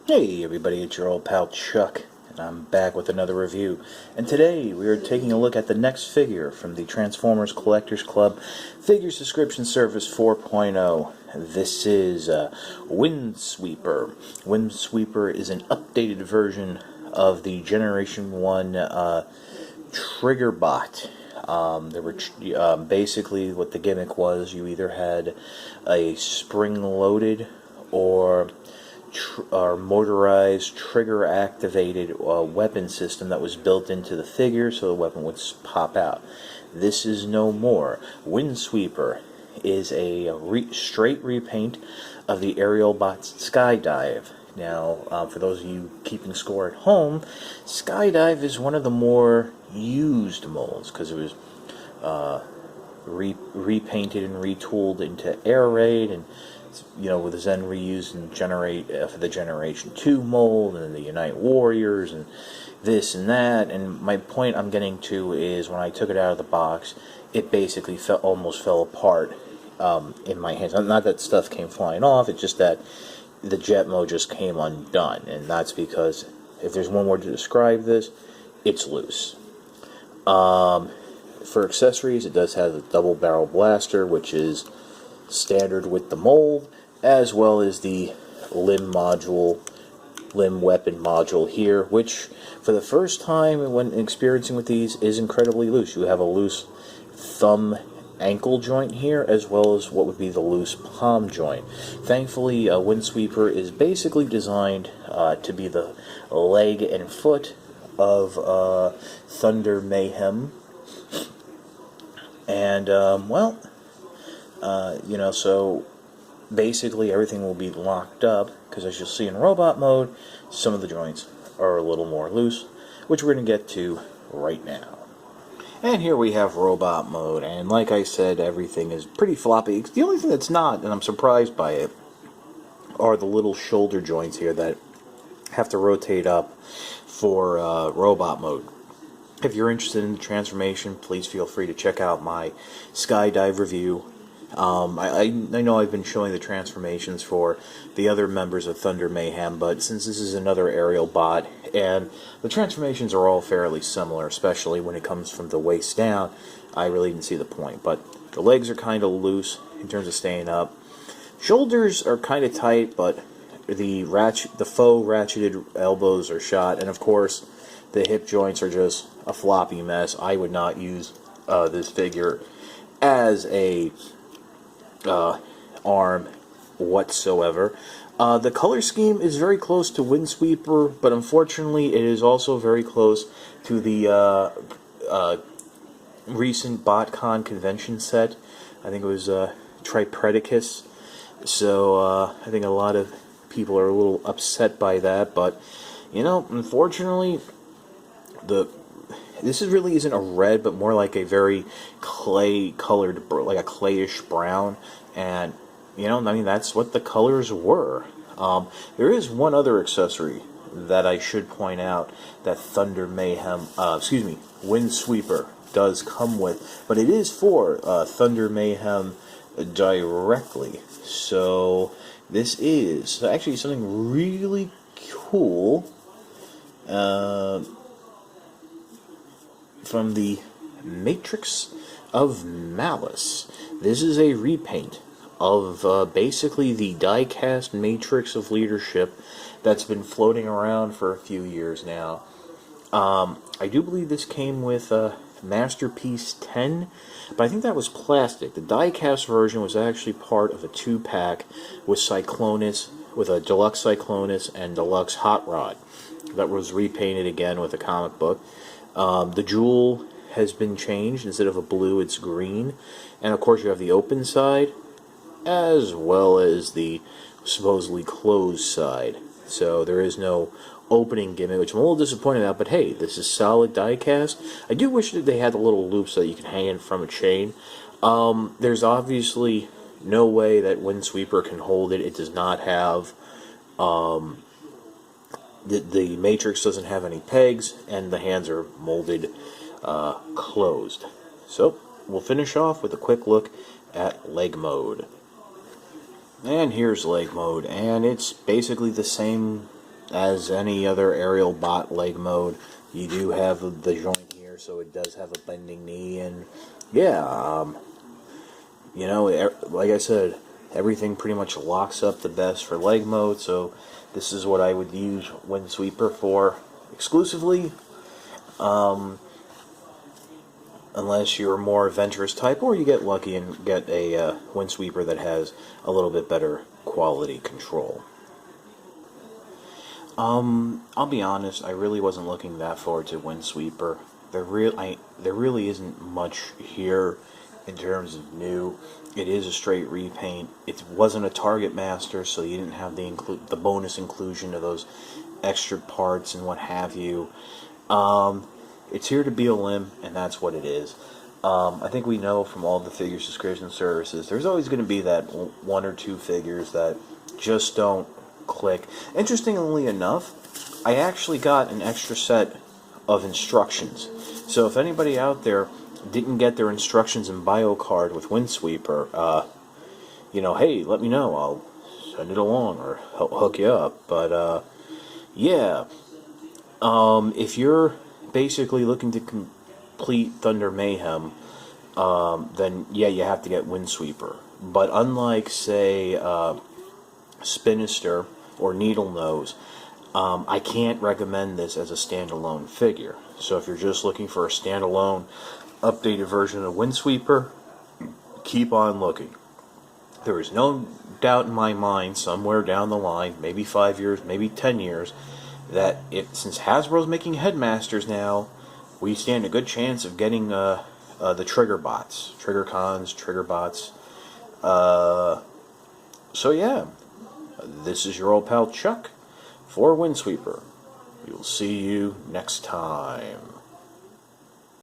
Hey everybody, it's your old pal Chuck, and I'm back with another review. And today we are taking a look at the next figure from the Transformers Collectors Club Figure Subscription Service 4.0. This is Windsweeper. Windsweeper is an updated version of the Generation 1 Trigger Bot. There were basically what the gimmick was. You either had a spring-loaded or motorized trigger-activated weapon system that was built into the figure, so the weapon would pop out. This is no more. Windsweeper is a straight repaint of the aerial bot's Skydive. Now, for those of you keeping score at home, Skydive is one of the more used molds because it was repainted and retooled into Air Raid, and was then reused and for the Generation 2 mold and the Unite Warriors and this and that. And my point I'm getting to is when I took it out of the box, it basically almost fell apart in my hands. Not that stuff came flying off, it's just that the jet mode just came undone, and that's because if there's one word to describe this, it's loose. For accessories, it does have a double barrel blaster, which is standard with the mold, as well as the limb weapon module here, which for the first time when experiencing with these is incredibly loose. You have a loose thumb ankle joint here, as well as what would be the loose palm joint. Thankfully, Windsweeper is basically designed to be the leg and foot of Thunder Mayhem, and so basically everything will be locked up, because as you'll see in robot mode, some of the joints are a little more loose, which we're going to get to right now. And here we have robot mode, and like I said, everything is pretty floppy. The only thing that's not, and I'm surprised by it, are the little shoulder joints here that have to rotate up for robot mode. If you're interested in the transformation, please feel free to check out my Skydive review. I know I've been showing the transformations for the other members of Thunder Mayhem, but since this is another aerial bot, and the transformations are all fairly similar, especially when it comes from the waist down, I really didn't see the point. But the legs are kind of loose in terms of staying up. Shoulders are kind of tight, but the faux ratcheted elbows are shot, and of course the hip joints are just a floppy mess. I would not use this figure as a arm whatsoever. The color scheme is very close to Windsweeper, but unfortunately it is also very close to the recent BotCon convention set. I think it was Tripredicus. So I think a lot of people are a little upset by that, but unfortunately this really isn't a red, but more like a very clay colored, like a clayish brown, and that's what the colors were. There is one other accessory that I should point out that Thunder Mayhem, Windsweeper does come with, but it is for Thunder Mayhem directly. So this is actually something really cool from the Matrix of Malice. This is a repaint of basically the die-cast Matrix of Leadership that's been floating around for a few years now. I do believe this came with Masterpiece 10, but I think that was plastic. The die-cast version was actually part of a 2-pack with Cyclonus, with a Deluxe Cyclonus and Deluxe Hot Rod that was repainted again with a comic book. The jewel has been changed. Instead of a blue, it's green. And of course you have the open side, as well as the supposedly closed side. So there is no opening gimmick, which I'm a little disappointed about, but hey, this is solid die-cast. I do wish that they had the little loops so that you can hang it from a chain. There's obviously no way that Windsweeper can hold it. It does not have... The Matrix doesn't have any pegs, and the hands are molded closed. So, we'll finish off with a quick look at leg mode. And here's leg mode, and it's basically the same as any other aerial bot leg mode, you do have the joint here, so it does have a bending knee, and yeah, you know, like I said, everything pretty much locks up the best for leg mode, so this is what I would use Windsweeper for exclusively, unless you're a more adventurous type, or you get lucky and get a Windsweeper that has a little bit better quality control. I'll be honest, I really wasn't looking that forward to Windsweeper. There really isn't much here in terms of new. It is a straight repaint. It wasn't a Target Master, so you didn't have the bonus inclusion of those extra parts and what have you. It's here to be a limb, and that's what it is. I think we know from all the figure subscription services, there's always going to be that one or two figures that just don't click. Interestingly enough, I actually got an extra set of instructions. So if anybody out there didn't get their instructions in BioCard with Windsweeper, you know, hey, let me know. I'll send it along or hook you up. But yeah, if you're basically looking to complete Thunder Mayhem, then yeah, you have to get Windsweeper. But unlike, say, Spinister or Needle Nose, I can't recommend this as a standalone figure. So if you're just looking for a standalone updated version of Windsweeper, keep on looking. There is no doubt in my mind, somewhere down the line, maybe 5 years, maybe 10 years, that since Hasbro's making Headmasters now, we stand a good chance of getting the Trigger bots, Trigger Cons, Trigger bots. So yeah, this is your old pal Chuck for Windsweeper. We will see you next time.